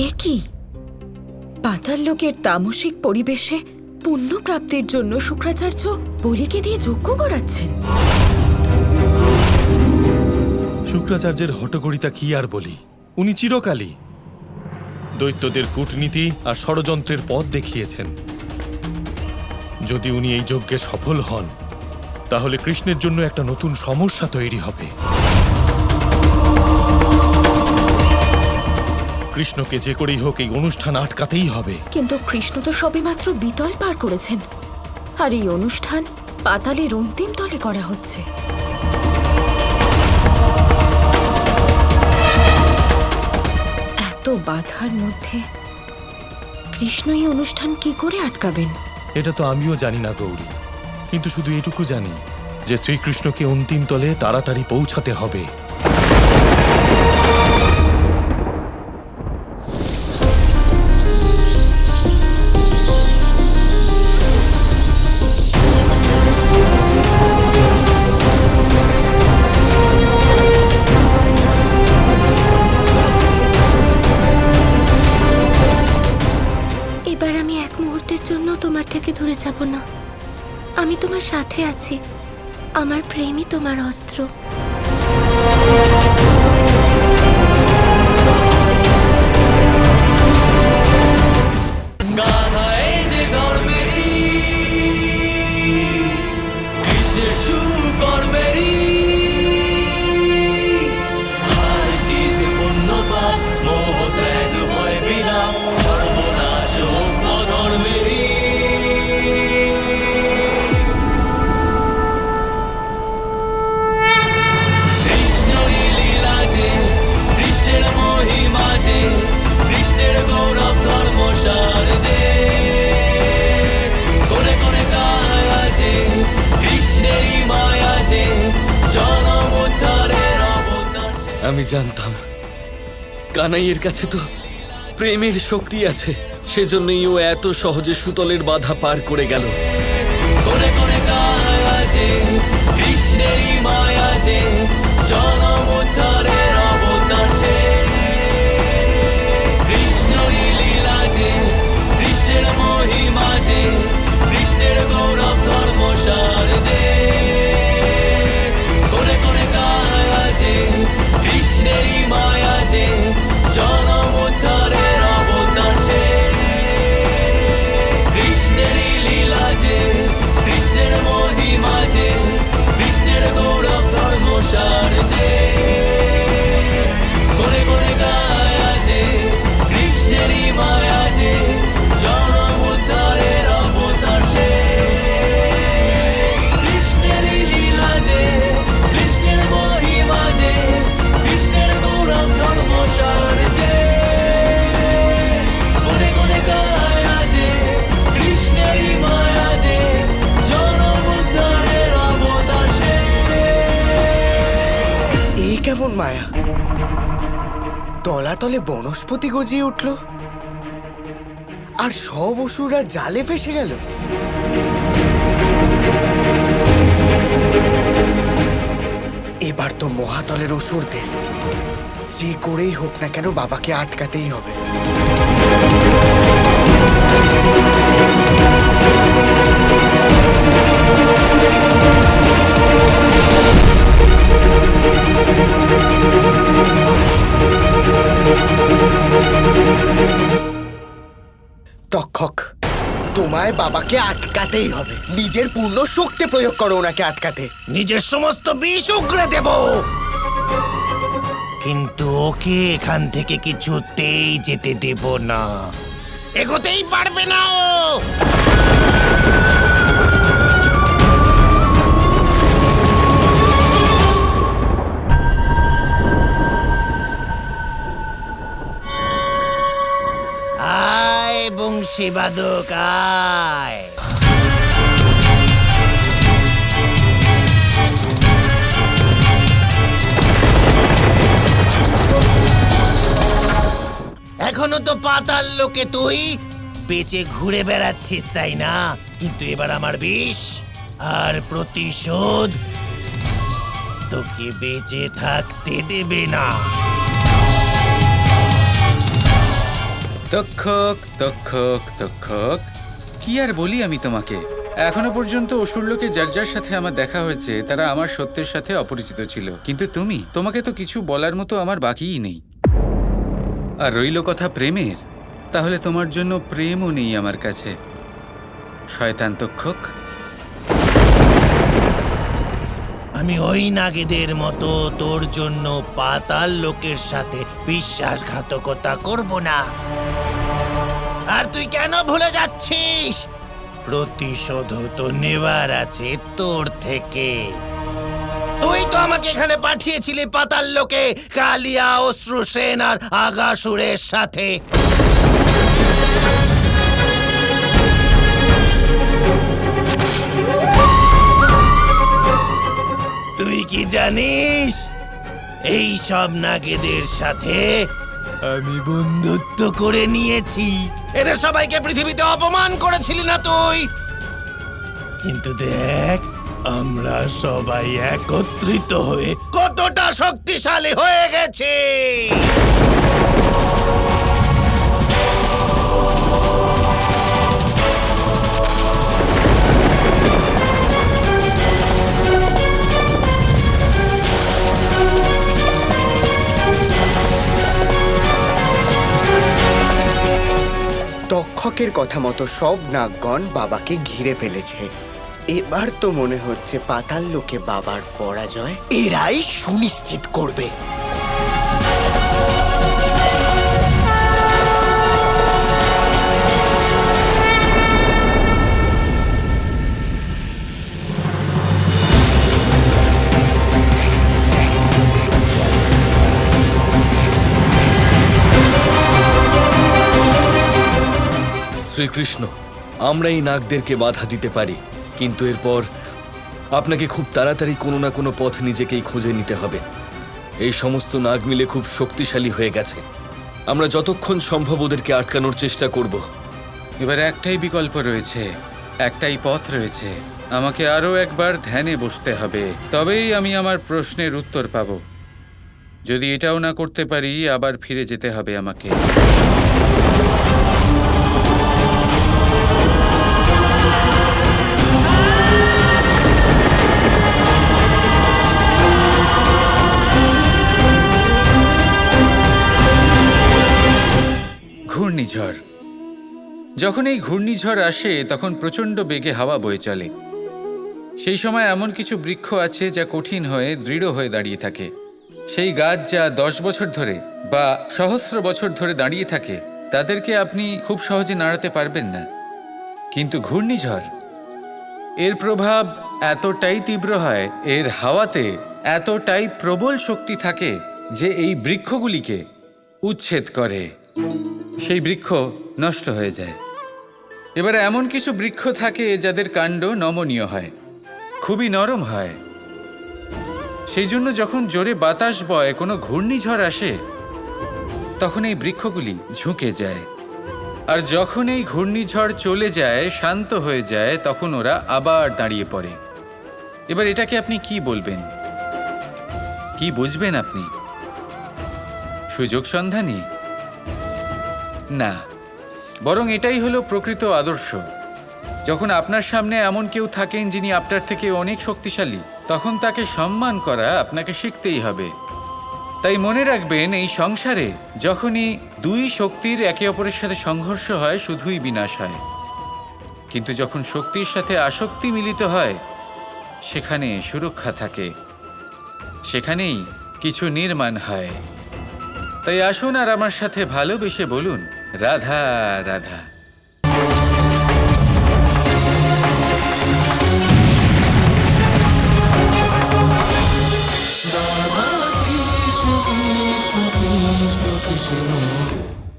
এ কি? পাতাল লোকের তামসিক পরিবেশে পুণ্য প্রাপ্তির জন্য শুক্রাচার্য বলিকে দিয়ে যজ্ঞ করাচ্ছেন। শুক্রাচার্যের হঠকরিতা কি আর বলি, উনি চিরকালই দৈত্যদের কূটনীতি আর ষড়যন্ত্রের পথ দেখিয়েছেন। যদি উনি এই যজ্ঞে সফল হন তাহলে কৃষ্ণের জন্য একটা নতুন সমস্যা তৈরি হবে। কৃষ্ণকে যে করেই হোক এই অনুষ্ঠান আটকাতেই হবে। কিন্তু কৃষ্ণ তো সবেমাত্র বিতল পার করেছেন, আর এই অনুষ্ঠান পাতালের অন্তিম তলে করা হচ্ছে। এত বাধার মধ্যে কৃষ্ণ এই অনুষ্ঠান কি করে আটকাবেন? এটা তো আমিও জানি না গৌরী, কিন্তু শুধু এটুকু জানি যে শ্রীকৃষ্ণকে অন্তিম তলে তাড়াতাড়ি পৌঁছাতে হবে। এবার আমি এক মুহূর্তের জন্য তোমার থেকে দূরে যাব না। আমি তোমার সাথে আছি, আমার প্রেমই তোমার অস্ত্র। আমি জানতাম কানাইয়ের কাছে তো প্রেমের শক্তি আছে, সেজন্যই ও এত সহজে সুতলের বাধা পার করে গেল। কৃষ্ণেরই মায়া যে জনম উদ্ধারের অবতার সে, কৃষ্ণই লীলা যে, কৃষ্ণের মহিমা যে, কৃষ্ণের গৌরব ধর্মসার যে, কোনে কোনে কায়া যে, কৃষ্ণেরই মায়া যে জনম উদ্ধারের অবতার সে, কৃষ্ণেরই লীলা যে, কৃষ্ণের মহিমা যে, কৃষ্ণের গৌরব ধর্মসার যে, কোনে কোনে কায়া যে, কৃষ্ণেরই মায়া যে জনম উদ্ধারের অবতার সে, কৃষ্ণেরই লীলা যে, কৃষ্ণের মহিমা যে, কৃষ্ণের গৌরব ধর্মসার যে, কোনে কোনে কায়া যে, কৃষ্ণেরই মায়া যে জনম উদ্ধারের অবতার সে। এই কেমন মায়া! তলাতলে বনস্পতি গজিয়ে উঠল আর সব অসুররা জালে ফেসে গেল। এবার তো মহাতলের অসুরদের যে করেই হোক না কেন বাবাকে আটকাতেই হবে। তক্ষক, তোমায় বাবাকে আটকাতেই হবে। নিজের পূর্ণ শক্তি প্রয়োগ করো ওনাকে আটকাতে। নিজের সমস্ত বিষ উগরে দেব, কিন্তু ওকে এখান থেকে কিছুতেই যেতে দেব না। এগোতেই পারবে না ও। আয় বংশী বাদক আয়। এখনো তো পাতাল লোকে তুই বেঁচে ঘুরে বেড়াচ্ছিস, তাই না? কিন্তু এবার আমার বিষ আর প্রতিশোধ তোকে বেঁচে থাকতে দেবে না। তক্ষক তক্ষক তক্ষক, কি আর বলি আমি তোমাকে। এখনো পর্যন্ত অসুরলোকে যার যার সাথে আমার দেখা হয়েছে তারা আমার সত্যের সাথে অপরিচিত ছিল, কিন্তু তোমাকে তো কিছু বলার মতো আমার বাকিই নেই। আর রইল কথা প্রেমের, তাহলে তোমার জন্য প্রেমও নেই আমার কাছে, শয়তান তক্ষক। আমি ওই নাগেদের মতো তোর জন্য পাতাল লোকের সাথে বিশ্বাসঘাতকতা করব না। আর তুই কেন ভুলে যাচ্ছিস? প্রতিশোধ তো নেবার আছে তোর থেকে। তুই তো আমাকে এখানে পাঠিয়েছিলি পাতাল লোকে কালিয়া, অশ্রুসেন আর আগাসুরের সাথে। তুই কি জানিস এই সব নাগেদের সাথে আমি বন্ধুত্ব করে নিয়েছি? এদের সবাইকে পৃথিবীতে অপমান করেছিলি না তুই? কিন্তু দেখ, আমরা সবাই একত্রিত হয়ে কতটা শক্তিশালী হয়ে গেছি। তক্ষকের কথা মতো সব নাগগণ বাবাকে ঘিরে ফেলেছে। এবার তো মনে হচ্ছে পাতাল লোকে বাবার পরাজয় এরাই সুনিশ্চিত করবে। শ্রীকৃষ্ণ, আমরা এই নাগদেরকে বাধা দিতে পারি, কিন্তু এরপর আপনাকে খুব তাড়াতাড়ি কোনো না কোনো পথ নিজেকেই খুঁজে নিতে হবে। এই সমস্ত নাগ মিলে খুব শক্তিশালী হয়ে গেছে। আমরা যতক্ষণ সম্ভব ওদেরকে আটকানোর চেষ্টা করব। এবার একটাই বিকল্প রয়েছে, একটাই পথ রয়েছে। আমাকে আরও একবার ধ্যানে বসতে হবে, তবেই আমি আমার প্রশ্নের উত্তর পাব। যদি এটাও না করতে পারি, আবার ফিরে যেতে হবে আমাকে। ঘূর্ণিঝড়। যখন এই ঘূর্ণিঝড় আসে তখন প্রচণ্ড বেগে হাওয়া বয়ে চলে। সেই সময় এমন কিছু বৃক্ষ আছে যা কঠিন হয়ে দৃঢ় হয়ে দাঁড়িয়ে থাকে। সেই গাছ যা 10 বছর ধরে বা সহস্র বছর ধরে দাঁড়িয়ে থাকে, তাদেরকে আপনি খুব সহজে নাড়াতে পারবেন না। কিন্তু ঘূর্ণিঝড়, এর প্রভাব এতটাই তীব্র হয়, এর হাওয়াতে এতটাই প্রবল শক্তি থাকে যে এই বৃক্ষগুলিকে উচ্ছেদ করে, সেই বৃক্ষ নষ্ট হয়ে যায়। এবার এমন কিছু বৃক্ষ থাকে যাদের কাণ্ড নমনীয় হয়, খুবই নরম হয়। সেই জন্য যখন জোরে বাতাস বয়, কোনো ঘূর্ণিঝড় আসে, তখন এই বৃক্ষগুলি ঝুঁকে যায়। আর যখন এই ঘূর্ণিঝড় চলে যায়, শান্ত হয়ে যায়, তখন ওরা আবার দাঁড়িয়ে পড়ে। এবার এটাকে আপনি কি বলবেন? কি বুঝবেন আপনি? সুযোগ সন্ধানী? না, বরং এটাই হলো প্রকৃত আদর্শ। যখন আপনার সামনে এমন কেউ থাকেন যিনি আপনার থেকে অনেক শক্তিশালী, তখন তাকে সম্মান করা আপনাকে শিখতেই হবে। তাই মনে রাখবেন, এই সংসারে যখনই দুই শক্তির একে অপরের সাথে সংঘর্ষ হয়, শুধুই বিনাশ হয়। কিন্তু যখন শক্তির সাথে আসক্তি মিলিত হয়, সেখানে সুরক্ষা থাকে, সেখানেই কিছু নির্মাণ হয়। তাই আসুন আর আমার সাথে ভালোবেসে বলুন, রাধা রাধা।